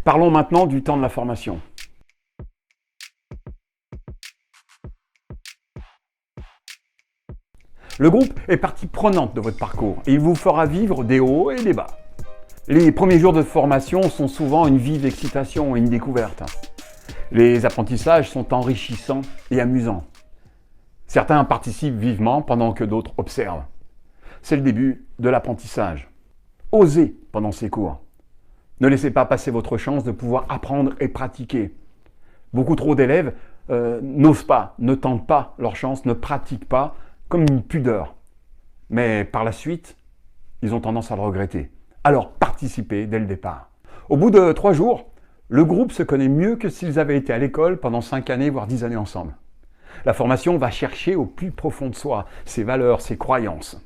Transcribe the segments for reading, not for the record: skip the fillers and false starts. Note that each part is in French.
Parlons maintenant du temps de la formation. Le groupe est partie prenante de votre parcours et il vous fera vivre des hauts et des bas. Les premiers jours de formation sont souvent une vive excitation et une découverte. Les apprentissages sont enrichissants et amusants. Certains participent vivement pendant que d'autres observent. C'est le début de l'apprentissage. Osez pendant ces cours. Ne laissez pas passer votre chance de pouvoir apprendre et pratiquer. Beaucoup trop d'élèves n'osent pas, ne tentent pas leur chance, ne pratiquent pas, comme une pudeur. Mais par la suite, ils ont tendance à le regretter. Alors participez dès le départ. Au bout de 3 jours, le groupe se connaît mieux que s'ils avaient été à l'école pendant 5 années, voire 10 années ensemble. La formation va chercher au plus profond de soi, ses valeurs, ses croyances.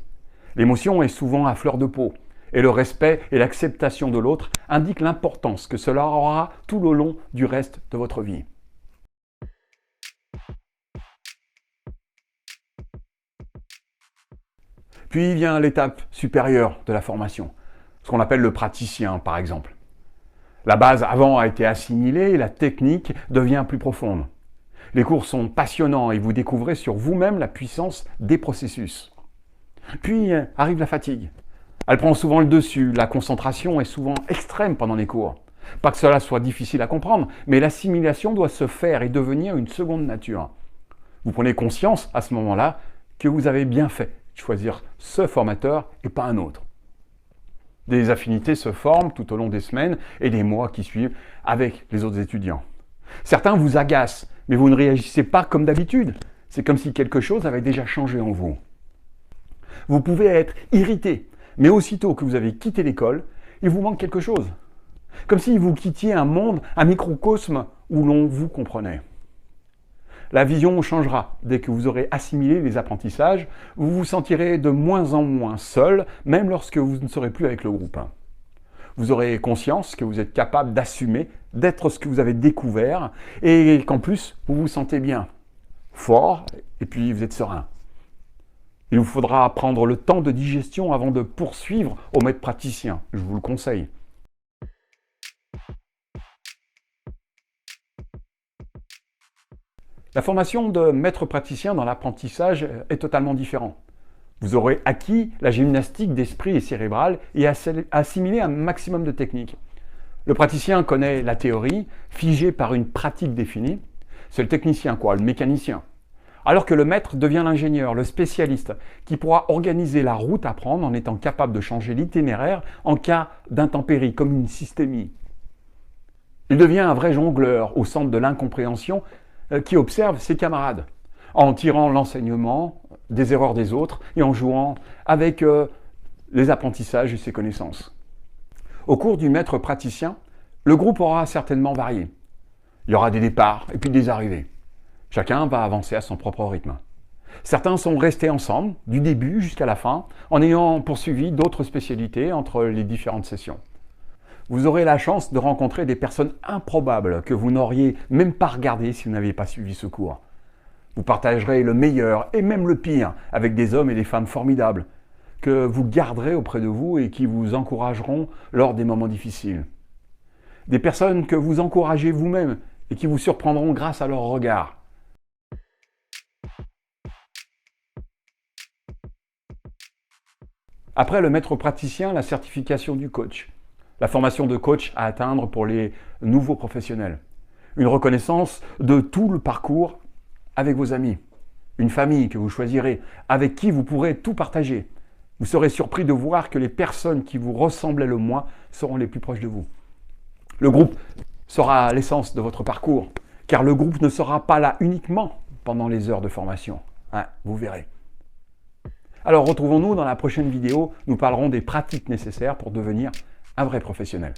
L'émotion est souvent à fleur de peau, et le respect et l'acceptation de l'autre indiquent l'importance que cela aura tout le long du reste de votre vie. Puis vient l'étape supérieure de la formation, ce qu'on appelle le praticien par exemple. La base avant a été assimilée et la technique devient plus profonde. Les cours sont passionnants et vous découvrez sur vous-même la puissance des processus. Puis arrive la fatigue. Elle prend souvent le dessus, la concentration est souvent extrême pendant les cours. Pas que cela soit difficile à comprendre, mais l'assimilation doit se faire et devenir une seconde nature. Vous prenez conscience à ce moment-là que vous avez bien fait de choisir ce formateur et pas un autre. Des affinités se forment tout au long des semaines et des mois qui suivent avec les autres étudiants. Certains vous agacent, mais vous ne réagissez pas comme d'habitude. C'est comme si quelque chose avait déjà changé en vous. Vous pouvez être irrité, mais aussitôt que vous avez quitté l'école, il vous manque quelque chose. Comme si vous quittiez un monde, un microcosme où l'on vous comprenait. La vision changera dès que vous aurez assimilé les apprentissages. Vous vous sentirez de moins en moins seul, même lorsque vous ne serez plus avec le groupe. Vous aurez conscience que vous êtes capable d'assumer, d'être ce que vous avez découvert et qu'en plus, vous vous sentez bien, fort et puis vous êtes serein. Il vous faudra prendre le temps de digestion avant de poursuivre au maître praticien, je vous le conseille. La formation de maître praticien dans l'apprentissage est totalement différente. Vous aurez acquis la gymnastique d'esprit et cérébrale et assimilé un maximum de techniques. Le praticien connaît la théorie, figée par une pratique définie. C'est le technicien, le mécanicien. Alors que le maître devient l'ingénieur, le spécialiste, qui pourra organiser la route à prendre en étant capable de changer l'itinéraire en cas d'intempérie, comme une systémie. Il devient un vrai jongleur au centre de l'incompréhension qui observe ses camarades, en tirant l'enseignement des erreurs des autres et en jouant avec les apprentissages et ses connaissances. Au cours du maître praticien, le groupe aura certainement varié. Il y aura des départs et puis des arrivées. Chacun va avancer à son propre rythme. Certains sont restés ensemble, du début jusqu'à la fin, en ayant poursuivi d'autres spécialités entre les différentes sessions. Vous aurez la chance de rencontrer des personnes improbables que vous n'auriez même pas regardées si vous n'aviez pas suivi ce cours. Vous partagerez le meilleur et même le pire avec des hommes et des femmes formidables que vous garderez auprès de vous et qui vous encourageront lors des moments difficiles. Des personnes que vous encouragez vous-même et qui vous surprendront grâce à leur regard. Après le maître praticien, la certification du coach. La formation de coach à atteindre pour les nouveaux professionnels. Une reconnaissance de tout le parcours avec vos amis. Une famille que vous choisirez, avec qui vous pourrez tout partager. Vous serez surpris de voir que les personnes qui vous ressemblaient le moins seront les plus proches de vous. Le groupe sera l'essence de votre parcours, car le groupe ne sera pas là uniquement pendant les heures de formation. Vous verrez. Alors retrouvons-nous dans la prochaine vidéo, nous parlerons des pratiques nécessaires pour devenir un vrai professionnel.